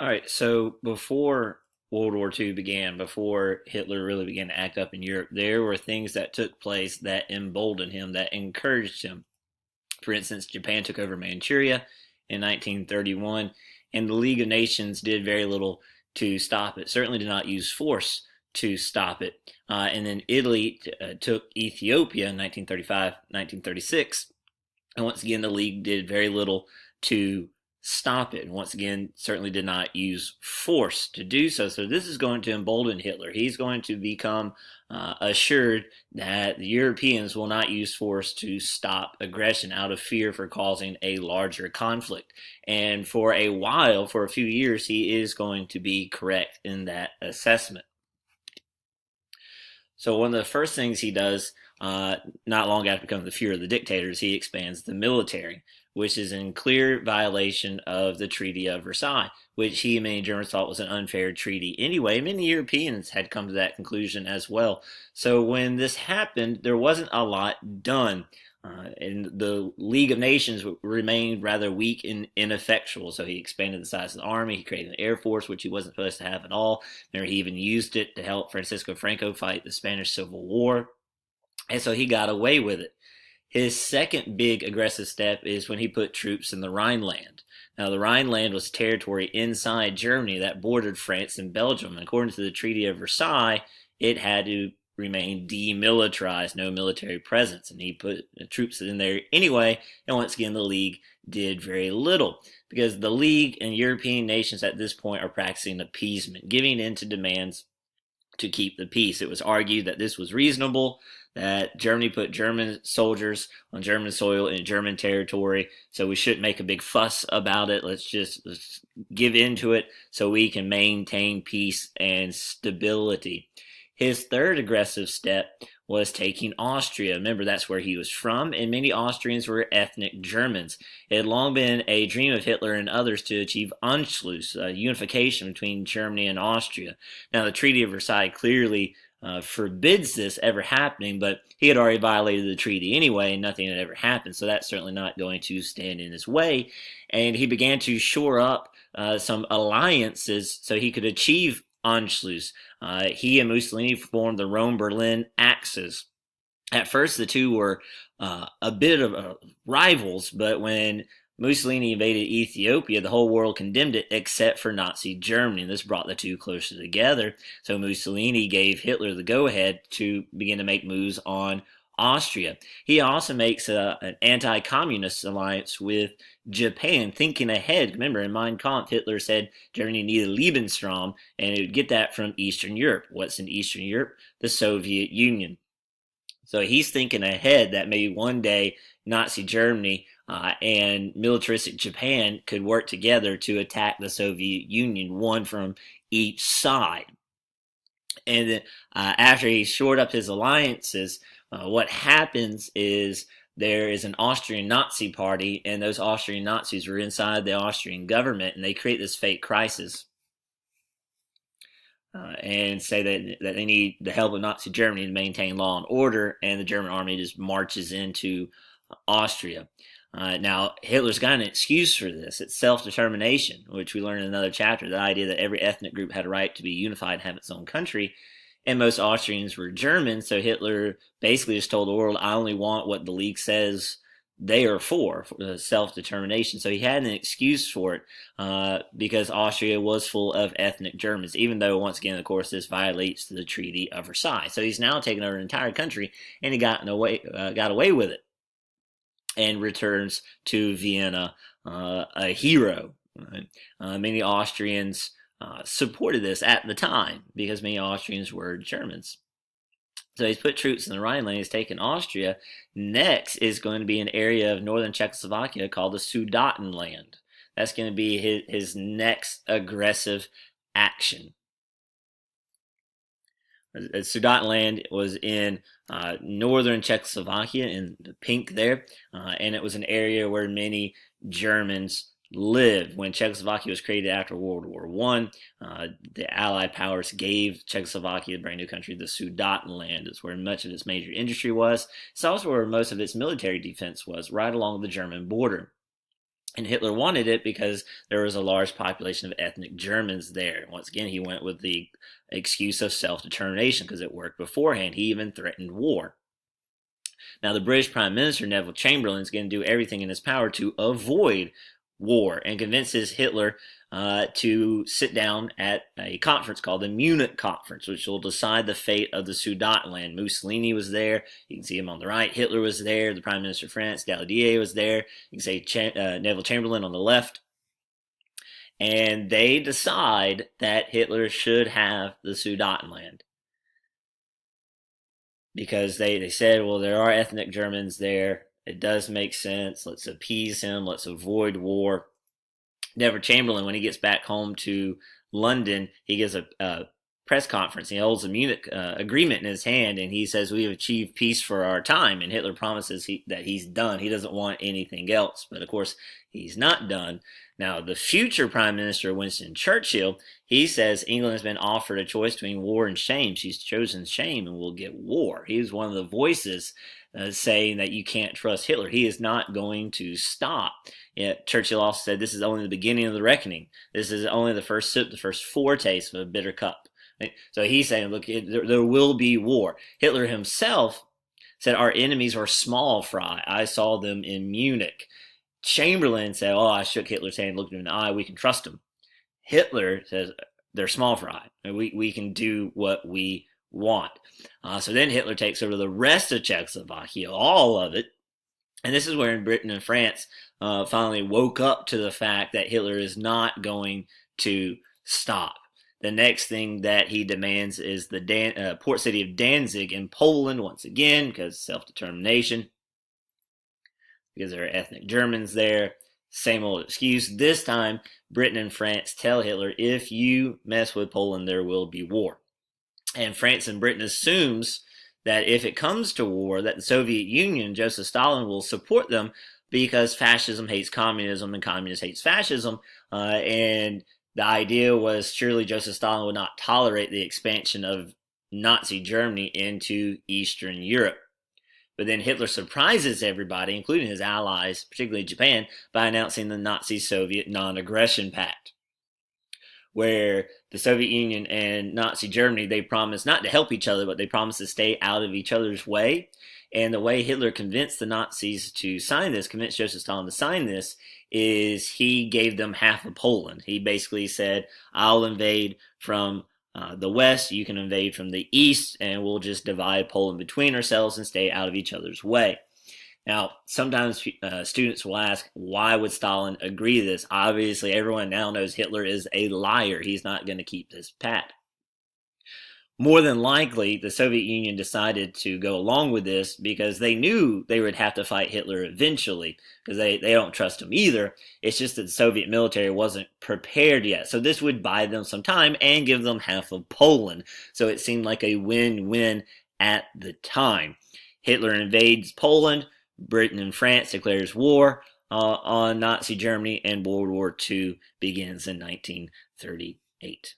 All right, so before World War II began, before Hitler really began to act up in Europe, there were things that took place that emboldened him, that encouraged him. For instance, Japan took over Manchuria in 1931, and the League of Nations did very little to stop it. Certainly did not use force to stop it. And then Italy took Ethiopia in 1935, 1936, and once again, the League did very little to stop it. And once again, certainly did not use force to do so. So this is going to embolden Hitler. He's going to become assured that the Europeans will not use force to stop aggression out of fear for causing a larger conflict. And for a while, for a few years, he is going to be correct in that assessment. So one of the first things he does, not long after becoming the Fuhrer of the dictators, he expands the military, which is in clear violation of the Treaty of Versailles, which he and many Germans thought was an unfair treaty anyway. Many Europeans had come to that conclusion as well. So when this happened, there wasn't a lot done. And the League of Nations remained rather weak and ineffectual. So he expanded the size of the army. He created an air force, which he wasn't supposed to have at all. Remember, he even used it to help Francisco Franco fight the Spanish Civil War. And so he got away with it. His second big aggressive step is when he put troops in the Rhineland. Now, the Rhineland was territory inside Germany that bordered France and Belgium. And according to the Treaty of Versailles, it had to remain demilitarized, no military presence. And he put troops in there anyway. And once again, the League did very little because the League and European nations at this point are practicing appeasement, giving in to demands to keep the peace. It was argued that this was reasonable, that Germany put German soldiers on German soil in German territory, so we shouldn't make a big fuss about it. Let's give into it so we can maintain peace and stability. His third aggressive step was taking Austria. Remember, that's where he was from, and many Austrians were ethnic Germans. It had long been a dream of Hitler and others to achieve Anschluss, unification between Germany and Austria. Now, the Treaty of Versailles clearly forbids this ever happening, but he had already violated the treaty anyway, and nothing had ever happened, so that's certainly not going to stand in his way. And he began to shore up some alliances so he could achieve Anschluss. He and Mussolini formed the Rome-Berlin Axis. At first, the two were a bit of rivals, but when Mussolini invaded Ethiopia, the whole world condemned it except for Nazi Germany. And this brought the two closer together. So Mussolini gave Hitler the go-ahead to begin to make moves on Austria. He also makes an anti-communist alliance with Japan, thinking ahead. Remember, in Mein Kampf, Hitler said Germany needed Lebensraum, and it would get that from Eastern Europe. What's in Eastern Europe? The Soviet Union. So he's thinking ahead that maybe one day Nazi Germany and militaristic Japan could work together to attack the Soviet Union, one from each side. And then after he shored up his alliances, what happens is there is an Austrian Nazi party, and those Austrian Nazis are inside the Austrian government, and they create this fake crisis and say that they need the help of Nazi Germany to maintain law and order, and the German army just marches into Austria. Now, Hitler's got an excuse for this. It's self-determination, which we learn in another chapter, the idea that every ethnic group had a right to be unified and have its own country. And most Austrians were German, so Hitler basically just told the world, I only want what the League says they are for self-determination. So he had an excuse for it because Austria was full of ethnic Germans, even though, once again, of course, this violates the Treaty of Versailles. So he's now taken over an entire country, and he got away with it and returns to Vienna a hero. Right? Many Austrians supported this at the time because many Austrians were Germans. So he's put troops in the Rhineland. He's taken Austria. Next is going to be an area of northern Czechoslovakia called the Sudetenland. That's going to be his next aggressive action. The Sudetenland was in northern Czechoslovakia, in the pink there, and it was an area where many Germans lived. When Czechoslovakia was created after World War I, the Allied powers gave Czechoslovakia, a brand new country, the Sudetenland. It's where much of its major industry was. It's also where most of its military defense was, right along the German border. And Hitler wanted it because there was a large population of ethnic Germans there. Once again, he went with the excuse of self-determination because it worked beforehand. He even threatened war. Now, the British Prime Minister, Neville Chamberlain, is going to do everything in his power to avoid war and convinces Hitler to sit down at a conference called the Munich Conference, which will decide the fate of the Sudetenland. Mussolini was there. You can see him on the right. Hitler was there. The Prime Minister of France, Daladier, was there. You can see Neville Chamberlain on the left. And they decide that Hitler should have the Sudetenland. Because they said, well, there are ethnic Germans there. It does make sense. Let's appease him. Let's avoid war. Neville Chamberlain, when he gets back home to London, he gives a press conference. He holds a Munich agreement in his hand, and he says, we have achieved peace for our time. And Hitler promises that he's done. He doesn't want anything else. But, of course, he's not done. Now, the future Prime Minister, Winston Churchill, he says England has been offered a choice between war and shame. She's chosen shame and will get war. He was one of the voices saying that you can't trust Hitler. He is not going to stop. Churchill also said this is only the beginning of the reckoning. This is only the first sip, the first foretaste of a bitter cup. So he's saying, look, there will be war. Hitler himself said our enemies are small fry. I saw them in Munich. Chamberlain said, oh, I shook Hitler's hand, looked him in the eye, we can trust him. Hitler says, they're small fry. We can do what we want. So then Hitler takes over the rest of Czechoslovakia, all of it. And this is where Britain and France finally woke up to the fact that Hitler is not going to stop. The next thing that he demands is the port city of Danzig in Poland, once again, because self-determination, because there are ethnic Germans there. Same old excuse. This time, Britain and France tell Hitler, if you mess with Poland, there will be war. And France and Britain assumes that if it comes to war, that the Soviet Union, Joseph Stalin, will support them because fascism hates communism and communism hates fascism. And the idea was surely Joseph Stalin would not tolerate the expansion of Nazi Germany into Eastern Europe. But then Hitler surprises everybody, including his allies, particularly Japan, by announcing the Nazi-Soviet non-aggression pact, where the Soviet Union and Nazi Germany, they promised not to help each other, but they promised to stay out of each other's way. And the way Hitler convinced the Nazis to sign this, convinced Joseph Stalin to sign this, is he gave them half of Poland. He basically said, I'll invade from the west, you can invade from the east, and we'll just divide Poland between ourselves and stay out of each other's way. Now, sometimes students will ask, why would Stalin agree to this? Obviously, everyone now knows Hitler is a liar. He's not going to keep this pact. More than likely, the Soviet Union decided to go along with this because they knew they would have to fight Hitler eventually, because they don't trust him either. It's just that the Soviet military wasn't prepared yet. So this would buy them some time and give them half of Poland. So it seemed like a win-win at the time. Hitler invades Poland. Britain and France declares war on Nazi Germany, and World War II begins in 1938.